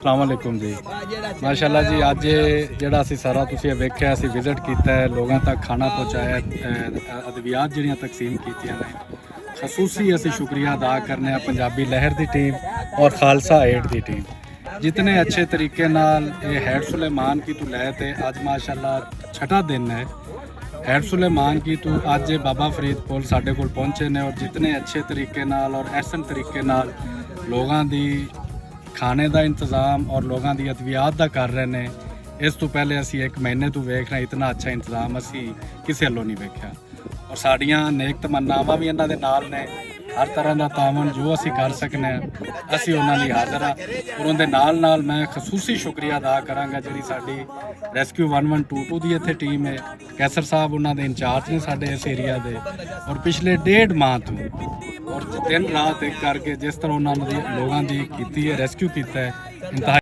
अस्सलामुअलैकुम जी। माशाअल्लाह जी, अज जिहड़ा असीं सारा तुसीं वेख्या, असीं विजिट किया है, लोगों तक खाना पहुँचाया, अद्वियात जिहड़ियां तकसीम कीतियां ने। खसूसी असीं शुक्रिया अदा करने पंजाबी लहर की टीम और खालसा एड की टीम, जितने अच्छे तरीके नाल ये हैड सुलेमान की तू लै ते अज माशाअल्लाह छठा दिन है हैड सुलेमान की तू अज बाबा फरीद पुल साडे कोल पहुँचे ने, और जितने अच्छे तरीके नाल और ऐसन तरीके नाल लोगों की खाने का इंतज़ाम और लोगों की अद्वियात का कर रहे हैं। इस तो पहले असी एक महीने तो वेख रहे, इतना अच्छा इंतज़ाम असी किसी वालों नहीं वेख्या। और साड़ियाँ नेक तमन्नावां भी इन्हां दे नाल ने, हर तरह का तावन जो असी कर सकने असी उन्हां लई हाज़र हाँ। और उनके नाल नाल मैं खसूसी शुक्रिया अदा करांगा जिहड़ी साडी रेस्क्यू 1122 की इत्थे टीम है। कैसर साहब उन्हां दे इंचार्ज ने साडे इस एरिया दे, और पिछले 1.5 माह तो और दिन रात एक करके जिस तरह उन्होंने लोगों की की है रेस्क्यू किया है, इंतहा